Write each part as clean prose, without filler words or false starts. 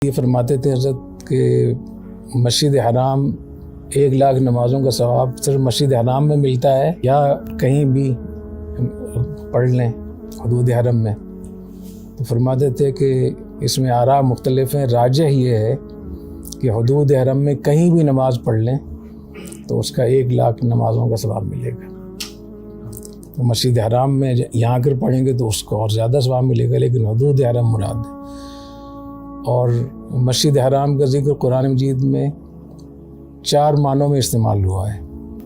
یہ فرماتے تھے حضرت کہ مسجد حرام 1,00,000 نمازوں کا ثواب صرف مسجد حرام میں ملتا ہے یا کہیں بھی پڑھ لیں حدود حرم میں؟ تو فرماتے تھے کہ اس میں آراء مختلف ہیں، راجح یہ ہے کہ حدود حرم میں کہیں بھی نماز پڑھ لیں تو اس کا 1,00,000 نمازوں کا ثواب ملے گا۔ تو مسجد حرام میں یہاں کر پڑھیں گے تو اس کو اور زیادہ ثواب ملے گا، لیکن حدود حرم مراد ہے۔ اور مسجد حرام کا ذکر قرآن مجید میں 4 معنوں میں استعمال ہوا ہے۔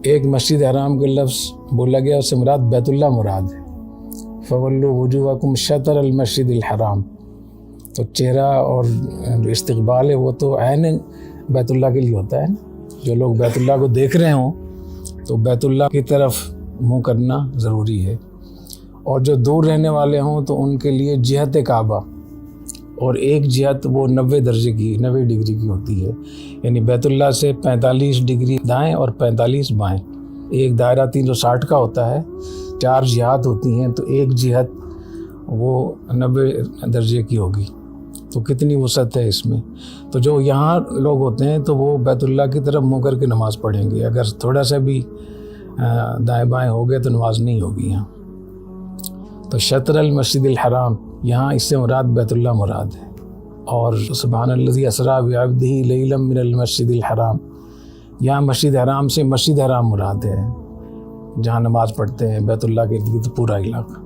ایک، مسجد حرام کا لفظ بولا گیا، اس سے مراد بیت اللہ مراد ہے، فَوَلُّوا وُجُوهَكُمْ شَطْرَ الْمَسْجِدِ الْحَرَامِ۔ تو چہرہ اور جو استقبال ہے وہ تو عین بیت اللہ کے لیے ہوتا ہے نا، جو لوگ بیت اللہ کو دیکھ رہے ہوں تو بیت اللہ کی طرف منہ کرنا ضروری ہے، اور جو دور رہنے والے ہوں تو ان کے لیے جہت کعبہ، اور ایک جہت وہ 90 ڈگری کی ہوتی ہے، یعنی بیت اللہ سے 45 ڈگری دائیں اور 45 بائیں۔ ایک دائرہ 360 کا ہوتا ہے، 4 جہات ہوتی ہیں، تو ایک جہت وہ 90 درجے کی ہوگی، تو کتنی وسعت ہے اس میں۔ تو جو یہاں لوگ ہوتے ہیں تو وہ بیت اللہ کی طرف منہ کر کے نماز پڑھیں گے، اگر تھوڑا سا بھی دائیں بائیں ہو گئے تو نماز نہیں ہوگی یہاں۔ تو شطر المسجد الحرام، یہاں اس سے مراد بیت اللہ مراد ہے۔ اور سبحان الذی اسریٰ بعبدہ لیلا من المسجد الحرام، یہاں مسجد حرام سے مسجد حرام مراد ہے، جہاں نماز پڑھتے ہیں بیت اللہ کے ارد گرد پورا علاقہ۔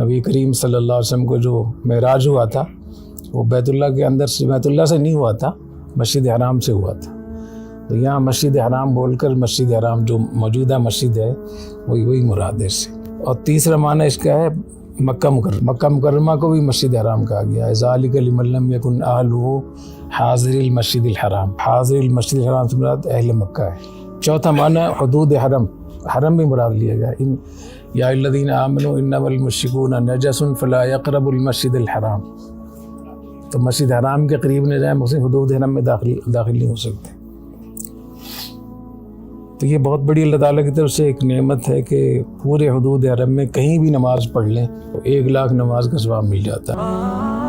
نبی کریم صلی اللہ علیہ وسلم کو جو معراج ہوا تھا وہ بیت اللہ کے اندر سے، بیت اللہ سے نہیں ہوا تھا، مسجد حرام سے ہوا تھا۔ تو یہاں مسجد حرام بول کر مسجد حرام جو موجودہ مسجد ہے وہی مراد ہے اس سے۔ اور تیسرا معنی اس کا ہے مکہ مکرمہ کو بھی مسجد حرام کہا گیا ہے، ذالک لمن لم یکن اہلہ حاضر المسجد الحرام، حاضر المسجد الحرام سے مراد اہل مکہ ہے۔ چوتھا معنی حدود حرم بھی مراد لیا گیا، یا الذین آمنوا انما المشرکون نجس فلا یقربوا المسجد الحرام۔ تو مسجد حرام کے قریب نہ جائیں، مسجد حدود حرم میں داخل نہیں ہو سکتے۔ تو یہ بہت بڑی اللہ تعالیٰ کی طرف سے ایک نعمت ہے کہ پورے حدود حرم میں کہیں بھی نماز پڑھ لیں تو 1,00,000 نماز کا ثواب مل جاتا ہے۔